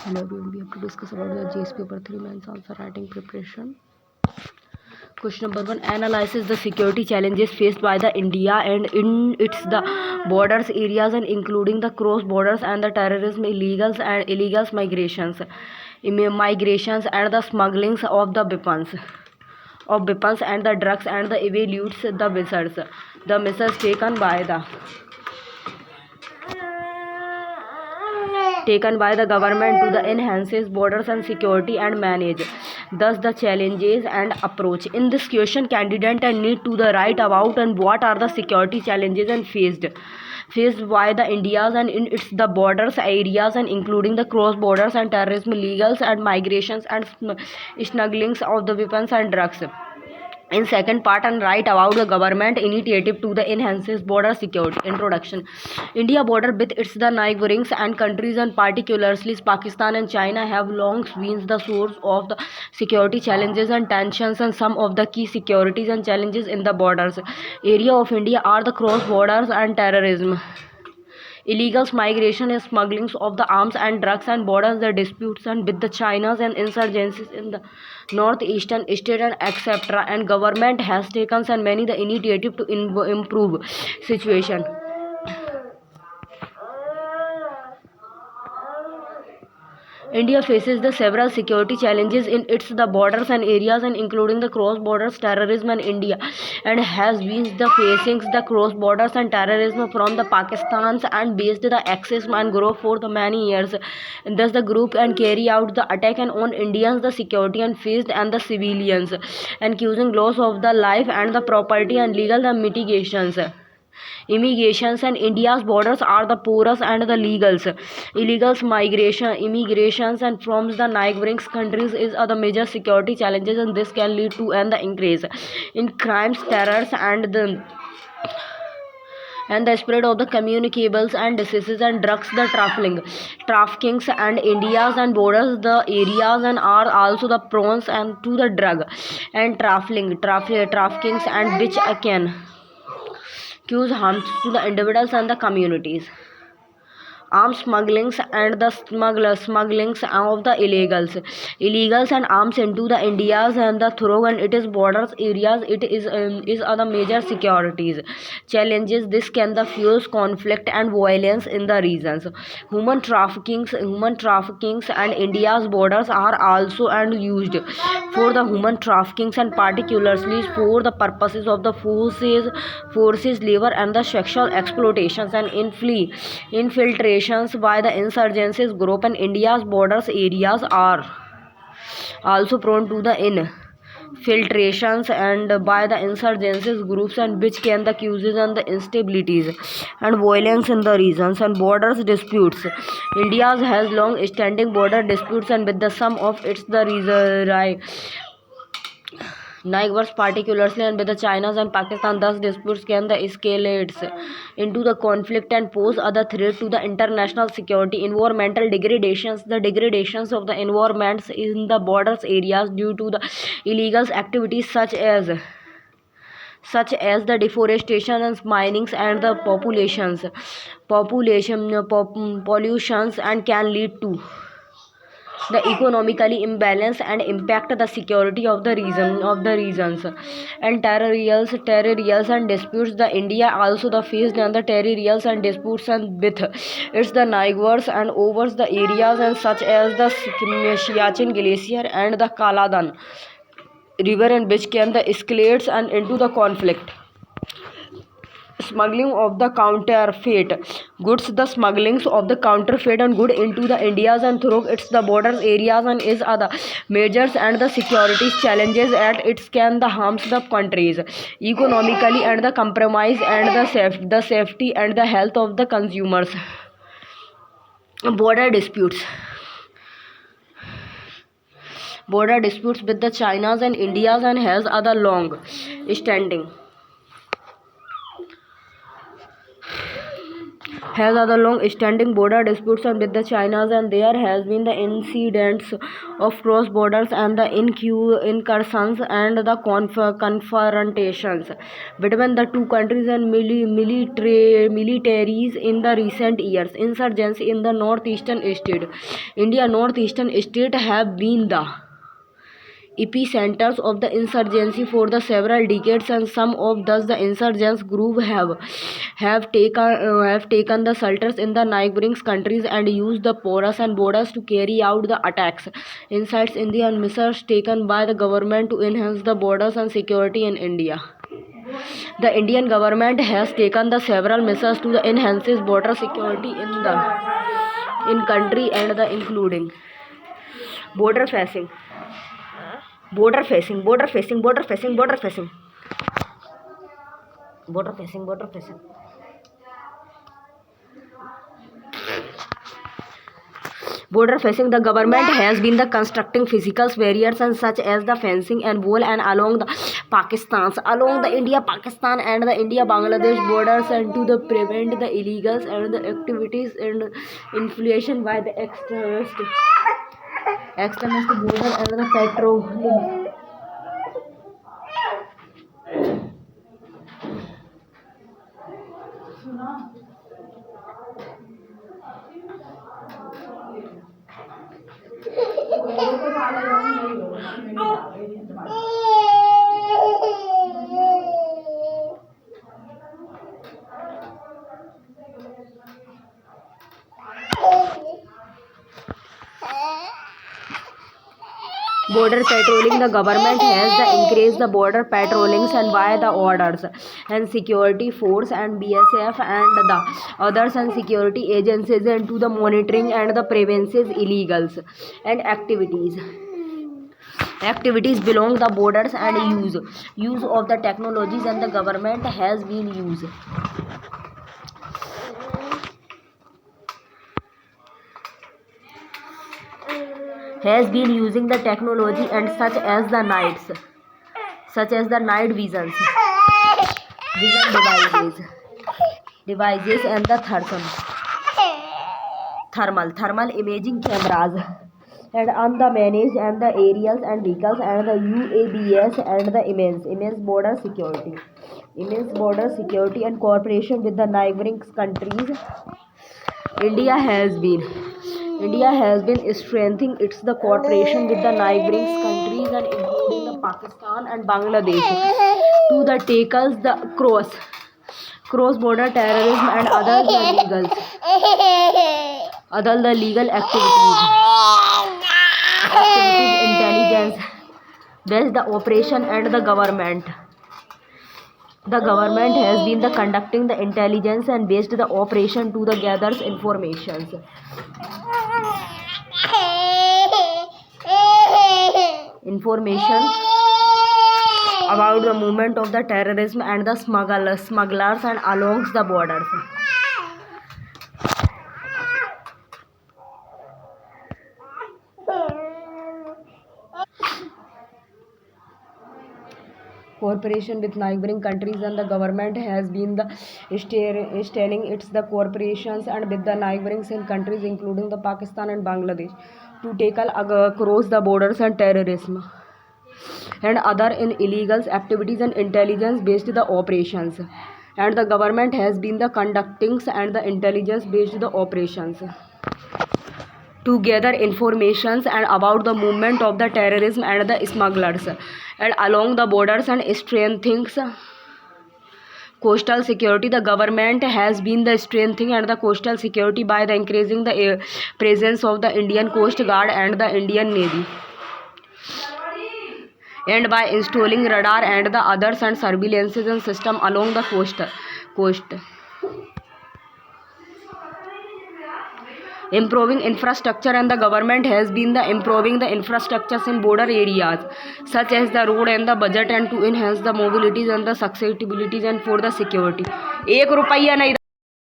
Hello everyone, we have to discuss about the GS paper 3 mains answer writing preparation. Question number 1. Analyzes the security challenges faced by the India and in its the borders areas and including the cross borders and the terrorism, illegals migrations and the smugglings of the weapons and the drugs and the evaluates the measures taken by the government to the enhances borders and security and manage thus the challenges and approach. In this question, candidate need to the write about and what are the security challenges and faced by the India's and in its the borders areas and including the cross borders and terrorism, illegals and migrations and smugglings of the weapons and drugs. In second part, and write about the government initiative to the enhances border security. Introduction. India border with its the neighboring and countries and particularly Pakistan and China have long been the source of the security challenges and tensions, and some of the key securities and challenges in the borders area of India are the cross borders and terrorism, illegal migration and smugglings of the arms and drugs, and borders the disputes and with the China's and insurgencies in the northeastern state and etc. And government has taken and many the initiative to improve situation. India faces the several security challenges in its the borders and areas and including the cross borders terrorism and India and has been the facing the cross borders and terrorism from the Pakistan's and based the access and grow for the many years. And thus the group and carry out the attack and on Indians the security and faced and the civilians and causing loss of the life and the property and legal the mitigations. Immigrations and India's borders are the porous and the illegals immigrations and from the neighboring countries is the major security challenges, and this can lead to an the increase in crimes, terrors and the spread of the communicables and diseases and drugs the traffickings and India's and borders the areas and are also the prone and to the drug and traffickings and which can cause harm to the individuals and the communities. Arms smugglings and the smugglings of the illegals and arms into the India's and the through and it is borders areas. It is other major securities challenges. This can the fuels conflict and violence in the regions. Human traffickings and India's borders are also and used for the human traffickings and particularly for the purposes of the forces labor and the sexual exploitations and infiltration by the insurgencies group, and India's borders areas are also prone to the infiltrations and by the insurgencies groups and which can the causes and the instabilities and violence in the regions and borders disputes. India has long standing border disputes and with the sum of its the neighbors particularly and with the China and Pakistan. Thus disputes can the escalates into the conflict and pose other threat to the international security. Environmental degradations, the degradations of the environments in the borders areas due to the illegal activities such as the deforestation and minings and the pollutions and can lead to the economically imbalance and impact the security of the regions and territorials and disputes. The India also the faced and the territorials and disputes and with its the neighbors and over the areas and such as the Siachen glacier and the Kaladan river and which can the escalates and into the conflict. Smuggling of the counterfeit goods. The smugglings of the counterfeit and good into the India's and through its the borders areas and is other measures and the security challenges at its can the harms the countries economically and the compromise and the safety and the health of the consumers. Border disputes with the China's and India's and has other long standing has other long-standing border disputes with the China, and there has been the incidents of cross borders and the incursions and the confrontations between the two countries and militaries in the recent years. Insurgency in the northeastern state, northeastern state have been the epicenters of the insurgency for the several decades, and some of thus the insurgents group have taken the shelters in the neighboring countries and used the porous and borders to carry out the attacks. Insights in the measures taken by the government to enhance the borders and security in India. The Indian government has taken the several measures to enhance border security in country and the including border facing. Border facing. Border facing, the government has been the constructing physical barriers and such as the fencing and wall and along the India-Pakistan and the India-Bangladesh borders, and to the prevent the illegals and the activities and inflation by the extremist border and the patrolling. Border patrolling, the government has increased the border patrollings and by the orders and security force and BSF and the others and security agencies into the monitoring and the prevention illegals and activities belong the borders and use of the technologies, and the government has been using the technology and such as the night vision devices and the thermal imaging cameras and on the manage and the aerials and vehicles and the UAVs and the immense border security and cooperation with the neighboring countries. India has been strengthening its the cooperation with the neighboring countries and including the Pakistan and Bangladesh to the tackle the cross-border terrorism and other legal activities. Intelligence based the operation, and the government has been the conducting the intelligence and based the operation to the gathers information about the movement of the terrorism and the smugglers and along the borders. Cooperation with neighboring countries, and the government has been the extending its the cooperations and with the neighboring countries including the Pakistan and Bangladesh to tackle across the borders and terrorism and other illegal activities and intelligence based the operations, and the government has been the conducting and the intelligence based the operations to gather informations and about the movement of the terrorism and the smugglers and along the borders and strengthening coastal security. The government has been the strengthening and the coastal security by the increasing the presence of the Indian Coast Guard and the Indian Navy, and by installing radar and the others and surveillance system along the coast. Improving infrastructure, and the government has been the improving the infrastructures in border areas such as the road and the budget and to enhance the mobilities and the accessibilities and for the security. ₹1 नहीं